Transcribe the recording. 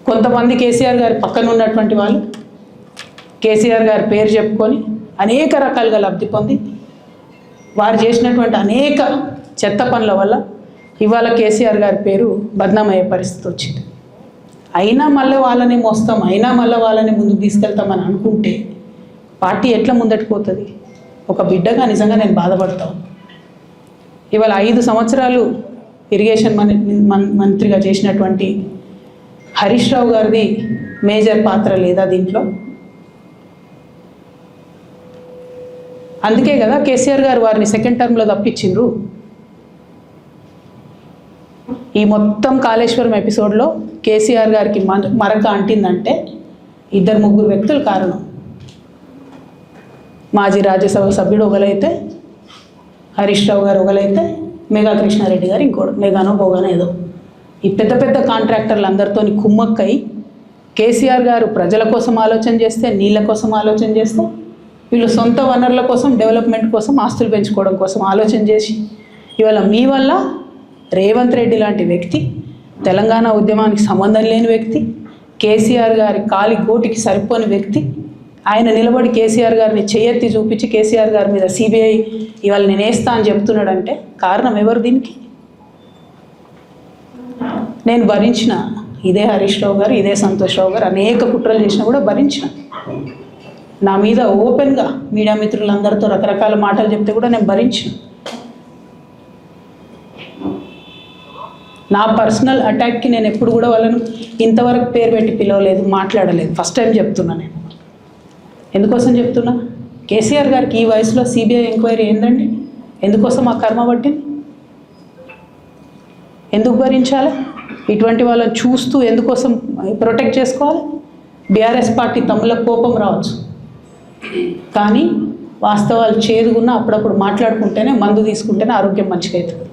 కొంతమంది కేసీఆర్ గారి పక్కన ఉన్నటువంటి వాళ్ళు కేసీఆర్ గారి పేరు చెప్పుకొని అనేక రకాలుగా లబ్ధి పొంది వారు చేసినటువంటి అనేక చెత్త పనుల వల్ల ఇవాళ కేసీఆర్ గారి పేరు బద్నామయ్యే పరిస్థితి వచ్చింది. అయినా మళ్ళీ వాళ్ళని మోస్తాం, అయినా మళ్ళీ వాళ్ళని ముందుకు తీసుకెళ్తామని అనుకుంటే పార్టీ ఎట్లా ముందటికి పోతుంది? ఒక బిడ్డగా నిజంగా నేను బాధపడతాను. ఇవాళ 5 సంవత్సరాలు ఇరిగేషన్ మంత్రిగా చేసినటువంటి హరీష్ రావు గారిది మేజర్ పాత్ర లేదా దీంట్లో? అందుకే కదా కేసీఆర్ గారు వారిని సెకండ్ టర్మ్లో తప్పించిండ్రు. ఈ మొత్తం కాళేశ్వరం ఎపిసోడ్లో కేసీఆర్ గారికి మరక అంటిందంటే 2-3 వ్యక్తులు కారణం. మాజీ రాజ్యసభ సభ్యుడు ఒకలైతే, హరీష్ రావు గారు ఒకలైతే, మేఘా కృష్ణారెడ్డి గారు ఇంకోటి, మేఘానో బోగానో ఏదో. ఈ పెద్ద పెద్ద కాంట్రాక్టర్లు అందరితో కుమ్మక్కై కేసీఆర్ గారు ప్రజల కోసం ఆలోచన చేస్తే, నీళ్ళ కోసం ఆలోచన చేస్తే, వీళ్ళు సొంత వనరుల కోసం, డెవలప్మెంట్ కోసం, ఆస్తులు పెంచుకోవడం కోసం ఆలోచన చేసి ఇవాళ మీ వల్ల రేవంత్ రెడ్డి లాంటి వ్యక్తి, తెలంగాణ ఉద్యమానికి సంబంధం లేని వ్యక్తి, కేసీఆర్ గారి కాలి గోటికి సరిపోని వ్యక్తి, ఆయన నిలబడి కేసీఆర్ గారిని చేయెత్తి చూపించి కేసీఆర్ గారి మీద సిబిఐ ఇవాళ నేను వేస్తా అని చెప్తున్నాడంటే కారణం ఎవరు దీనికి? నేను భరించిన ఇదే హరీష్ రావు గారు, ఇదే సంతోష్ రావు గారు అనేక కుట్రలు చేసినా కూడా భరించిన. నా మీద ఓపెన్గా మీడియా మిత్రులందరితో రకరకాల మాటలు చెప్తే కూడా నేను భరించిన. నా పర్సనల్ అటాక్కి నేను ఎప్పుడు కూడా వాళ్ళను ఇంతవరకు పేరు పెట్టి పిలవలేదు, మాట్లాడలేదు. ఫస్ట్ టైం చెప్తున్నా. నేను ఎందుకోసం చెప్తున్నా? కేసీఆర్ గారికి ఈ వయసులో సిబిఐ ఎంక్వైరీ ఏందండి? ఎందుకోసం ఆ కర్మ పట్టింది? ఎందుకు భరించాలి? ఇటువంటి వాళ్ళని చూస్తూ ఎందుకోసం ప్రొటెక్ట్ చేసుకోవాలి? బీఆర్ఎస్ పార్టీ తమ్ముల కోపం రావచ్చు, కానీ వాస్తవాలు చేదుగున్నా అప్పుడప్పుడు మాట్లాడుకుంటేనే, మందు తీసుకుంటేనే ఆరోగ్యం మంచిగా అవుతుంది.